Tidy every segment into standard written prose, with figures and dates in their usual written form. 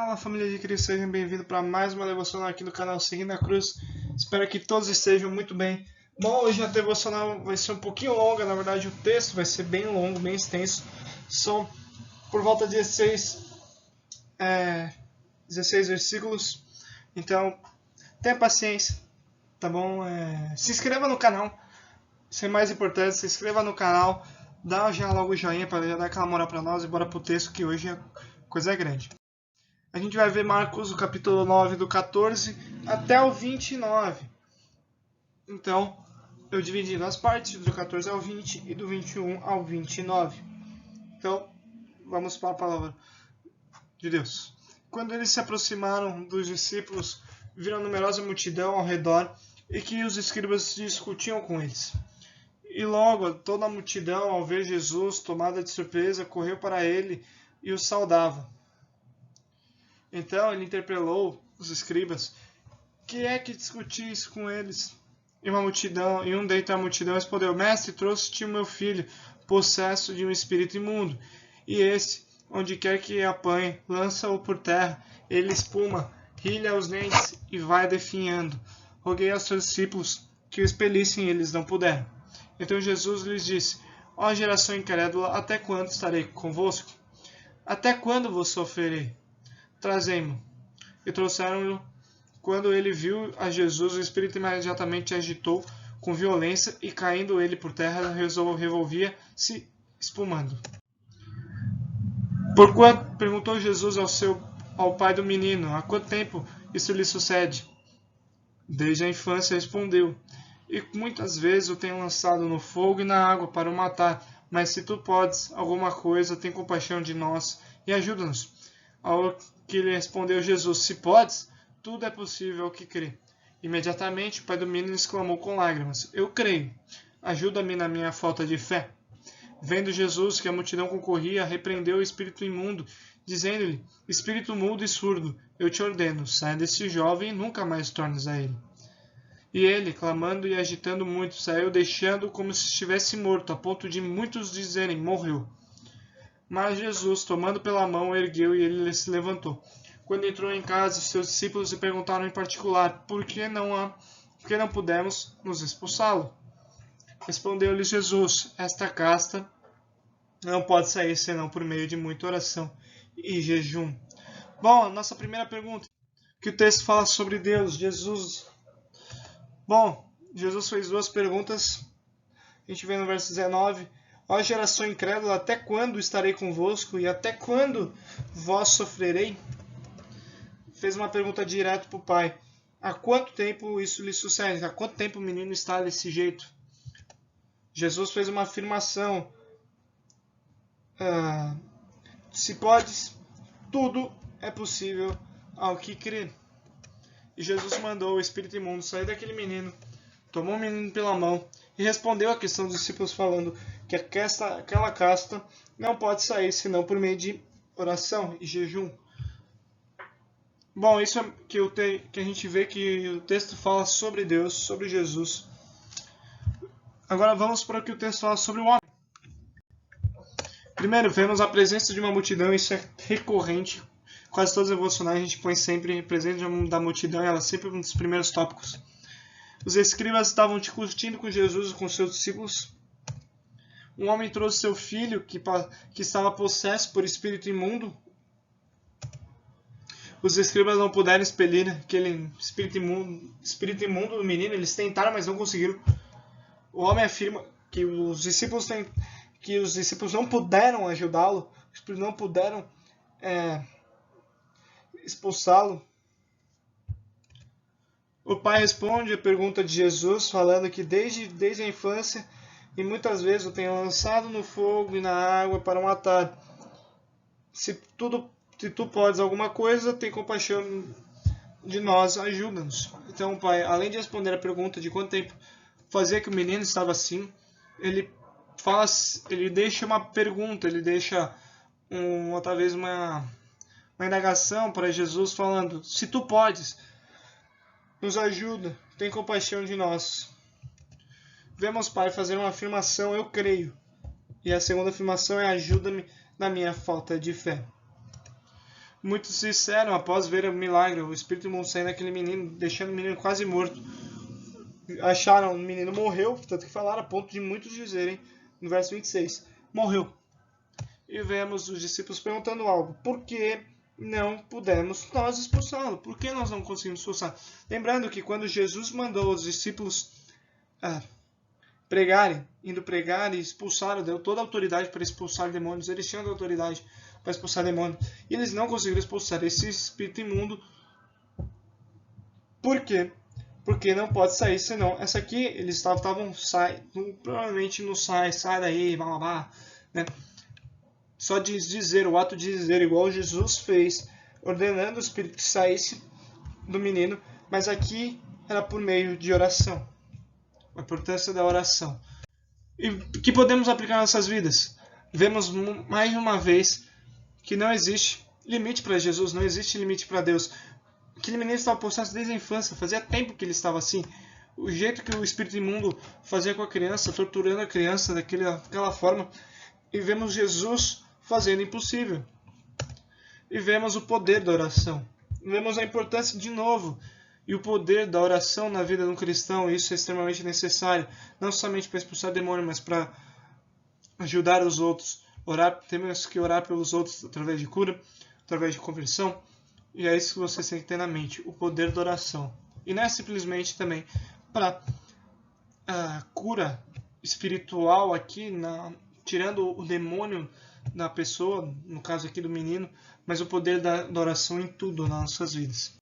Fala, família de Cristo, sejam bem-vindos para mais uma devocional aqui no canal Seguindo a Cruz. Espero que todos estejam muito bem. Bom, hoje a devocional vai ser um pouquinho longa, na verdade o texto vai ser bem longo, bem extenso. São por volta de 16 versículos, então tenha paciência, tá bom? Se inscreva no canal, isso é mais importante, se inscreva no canal, dá já logo o joinha para já dar aquela moral para nós e bora pro texto que hoje a coisa é grande. A gente vai ver Marcos, o capítulo 9, do 14 até o 29. Então, eu dividi nas partes, do 14 ao 20 e do 21 ao 29. Então, vamos para a palavra de Deus. Quando eles se aproximaram dos discípulos, viram numerosa multidão ao redor e que os escribas discutiam com eles. E logo toda a multidão, ao ver Jesus, tomada de surpresa, correu para ele e o saudava. Então ele interpelou os escribas: que é que discutis com eles? E um dentre a multidão respondeu: Mestre, trouxe-te o meu filho, possesso de um espírito imundo. E esse, onde quer que apanhe, lança-o por terra, ele espuma, rilha os dentes e vai definhando. Roguei aos seus discípulos que o expelissem e eles não puderam. Então Jesus lhes disse: Ó geração incrédula, até quando estarei convosco? Até quando vos sofrerei? Trazei-mo. E trouxeram-no. Quando ele viu a Jesus, o espírito imediatamente agitou com violência e, caindo ele por terra, revolvia-se espumando. Porquanto, perguntou Jesus ao pai do menino, há quanto tempo isso lhe sucede? Desde a infância, respondeu. E muitas vezes o tenho lançado no fogo e na água para o matar. Mas se tu podes alguma coisa, tem compaixão de nós e ajuda-nos. Ao que lhe respondeu Jesus: se podes, tudo é possível ao que crê. Imediatamente o pai do menino exclamou com lágrimas: eu creio, ajuda-me na minha falta de fé. Vendo Jesus que a multidão concorria, repreendeu o espírito imundo, dizendo-lhe: espírito mudo e surdo, eu te ordeno, sai deste jovem e nunca mais tornes a ele. E ele, clamando e agitando muito, saiu, deixando como se estivesse morto, a ponto de muitos dizerem: morreu. Mas Jesus, tomando pela mão, ergueu e ele se levantou. Quando entrou em casa, seus discípulos lhe perguntaram em particular: por que não pudemos nos expulsá-lo? Respondeu-lhes Jesus: esta casta não pode sair senão por meio de muita oração e jejum. Bom, a nossa primeira pergunta, que o texto fala sobre Deus, Jesus. Bom, Jesus fez duas perguntas. A gente vê no verso 19: ó geração incrédula, até quando estarei convosco e até quando vós sofrerei? Fez uma pergunta direta para o pai: há quanto tempo isso lhe sucede? Há quanto tempo o menino está desse jeito? Jesus fez uma afirmação: se podes, tudo é possível ao que crê. E Jesus mandou o espírito imundo sair daquele menino, tomou o menino pela mão e respondeu à questão dos discípulos, falando que aquela casta não pode sair senão por meio de oração e jejum. Bom, isso é que a gente vê que o texto fala sobre Deus, sobre Jesus. Agora vamos para o que o texto fala sobre o homem. Primeiro, vemos a presença de uma multidão, isso é recorrente. Quase todos os devocionais a gente põe sempre presente da multidão, ela é sempre um dos primeiros tópicos. Os escribas estavam discutindo com Jesus e com seus discípulos. Um homem trouxe seu filho que estava possesso por espírito imundo. Os escribas não puderam expelir aquele espírito imundo do menino. Eles tentaram, mas não conseguiram. O homem afirma que os discípulos não puderam ajudá-lo, não puderam expulsá-lo. O pai responde a pergunta de Jesus, falando que desde a infância e muitas vezes o tenho lançado no fogo e na água para o matar. Se tu podes alguma coisa, tem compaixão de nós, ajuda-nos. Então o pai, além de responder a pergunta de quanto tempo fazia que o menino estava assim, ele deixa uma pergunta, ele deixa talvez uma indagação para Jesus, falando: se tu podes, nos ajuda, tem compaixão de nós. Vemos Pai fazer uma afirmação: eu creio. E a segunda afirmação é: ajuda-me na minha falta de fé. Muitos disseram, após ver o milagre, o espírito imundo saindo daquele menino, deixando o menino quase morto, acharam o menino morreu, tanto que falaram a ponto de muitos dizerem, no verso 26, morreu. E vemos os discípulos perguntando algo, por que não pudemos nós expulsá-lo? Por que nós não conseguimos expulsar? Lembrando que quando Jesus mandou os discípulos pregarem, indo pregar e expulsaram, deu toda a autoridade para expulsar demônios, eles tinham autoridade para expulsar demônios, e eles não conseguiram expulsar esse espírito imundo. Por quê? Porque não pode sair, senão essa aqui, eles estavam provavelmente não sai daí, blá blá blá, né? Só de dizer, o ato de dizer, igual Jesus fez, ordenando o espírito que saísse do menino, mas aqui era por meio de oração. A importância da oração. E que podemos aplicar nas nossas vidas? Vemos mais uma vez que não existe limite para Jesus, não existe limite para Deus. Aquele menino estava possesso desde a infância, fazia tempo que ele estava assim. O jeito que o espírito imundo fazia com a criança, torturando a criança daquela forma. E vemos Jesus fazendo o impossível. E vemos o poder da oração. Vemos a importância de novo. E o poder da oração na vida de um cristão, isso é extremamente necessário. Não somente para expulsar demônio, mas para ajudar os outros. Temos que orar pelos outros através de cura, através de conversão. E é isso que você tem que ter na mente, o poder da oração. E não é simplesmente também para a cura espiritual aqui, tirando o demônio da pessoa, no caso aqui do menino, mas o poder da oração em tudo nas nossas vidas.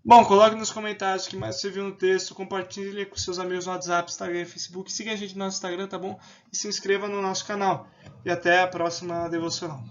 Bom, coloque nos comentários o que mais você viu no texto, compartilhe com seus amigos no WhatsApp, Instagram e Facebook, siga a gente no nosso Instagram, tá bom? E se inscreva no nosso canal. E até a próxima devocional.